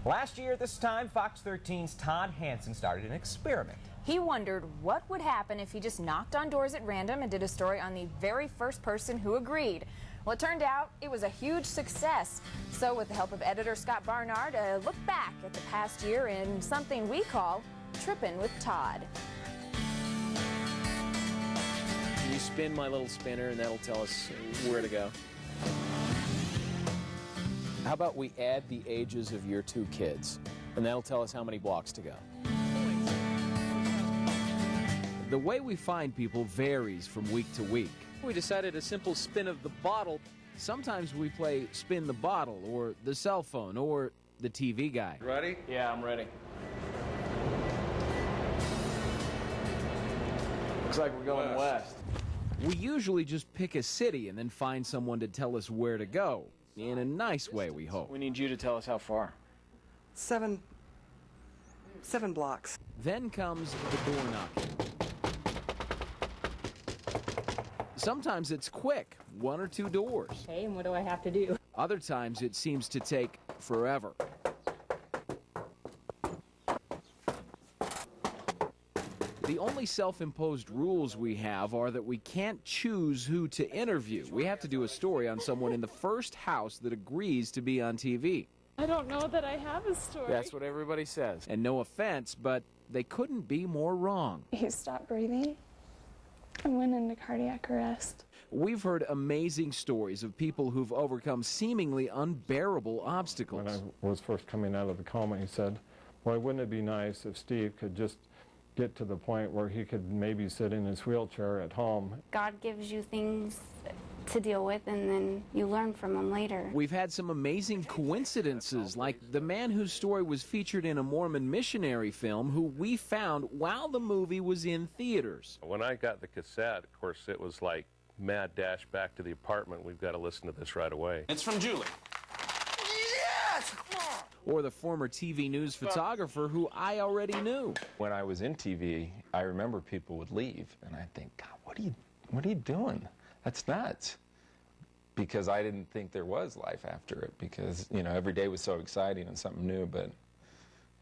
Last year at this time, Fox 13's Todd Hansen started an experiment. He wondered what would happen if he just knocked on doors at random and did a story on the very first person who agreed. Well, it turned out it was a huge success. So with the help of editor Scott Barnard, a look back at the past year in something we call Trippin' with Todd. You spin my little spinner and that'll tell us where to go. How about we add the ages of your two kids, and that'll tell us how many blocks to go. The way we find people varies from week to week. We decided a simple spin of the bottle. Sometimes we play spin the bottle, or the cell phone, or the TV guy. Ready? Yeah, I'm ready. Looks like we're going west. We usually just pick a city and then find someone to tell us where to go. In a nice way, we hope. We need you to tell us how far. Seven blocks. Then comes the door knocking. Sometimes it's quick, 1 or 2 doors. Okay, and what do I have to do? Other times it seems to take forever. The only self-imposed rules we have are that we can't choose who to interview. We have to do a story on someone in the first house that agrees to be on TV. I don't know that I have a story. That's what everybody says. And no offense, but they couldn't be more wrong. He stopped breathing and went into cardiac arrest. We've heard amazing stories of people who've overcome seemingly unbearable obstacles. When I was first coming out of the coma, he said, well, wouldn't it be nice if Steve could just get to the point where he could maybe sit in his wheelchair at home. God gives you things to deal with, and then you learn from them later. We've had some amazing coincidences, like the man whose story was featured in a Mormon missionary film who we found while the movie was in theaters. When I got the cassette, of course, it was like mad dash back to the apartment. We've got to listen to this right away. It's from Julie. Yes! Come on! Or the former TV news photographer who I already knew. When I was in TV, I remember people would leave, and I'd think, God, what are you doing? That's nuts. Because I didn't think there was life after it, because, you know, every day was so exciting and something new, but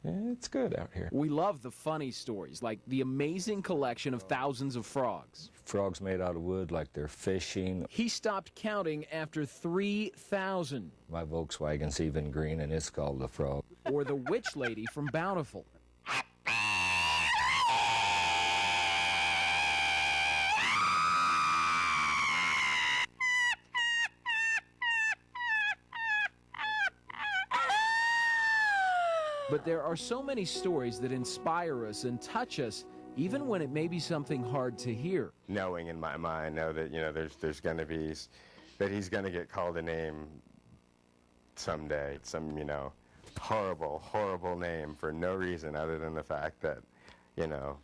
it's good out here. We love the funny stories, like the amazing collection of thousands of frogs. Frogs made out of wood, like they're fishing. He stopped counting after 3,000. My Volkswagen's even green, and it's called the Frog. Or the witch lady from Bountiful. But there are so many stories that inspire us and touch us, even when it may be something hard to hear. Knowing in my mind, know that, you know, there's going to be, that he's going to get called a name someday, some, you know, horrible, horrible name for no reason other than the fact that, you know,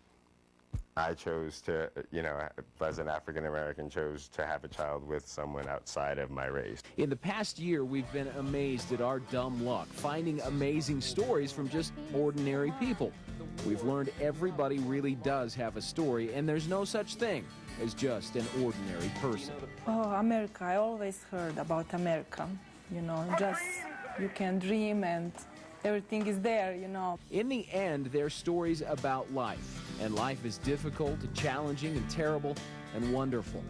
I chose to, you know, as an African American, chose to have a child with someone outside of my race. In the past year, we've been amazed at our dumb luck, finding amazing stories from just ordinary people. We've learned everybody really does have a story, and there's no such thing as just an ordinary person. Oh, America. I always heard about America. You know, just you can dream and everything is there, you know. In the end, they're stories about life. And life is difficult, challenging, and terrible, and wonderful.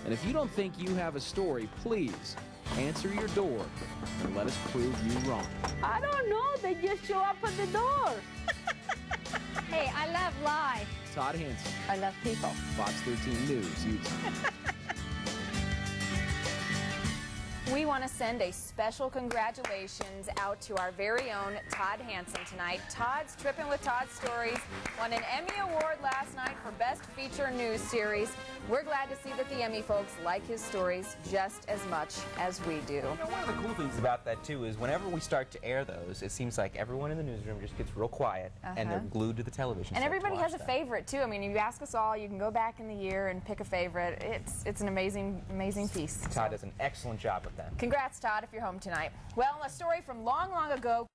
And if you don't think you have a story, please answer your door and let us prove you wrong. I don't know. They just show up at the door. Hey, I love life. Todd Hansen. I love people. Fox 13 News. We want to send a special congratulations out to our very own Todd Hansen tonight. Todd's Trippin' with Todd stories won an Emmy Award last night for Best Feature News Series. We're glad to see that the Emmy folks like his stories just as much as we do. You know, one of the cool things about that, too, is whenever we start to air those, it seems like everyone in the newsroom just gets real quiet, and they're glued to the television. And everybody has a favorite, too. I mean, if you ask us all, you can go back in the year and pick a favorite. It's an amazing, amazing piece. Todd does an excellent job with that. Congrats, Todd, if you're home tonight. Well, a story from long, long ago.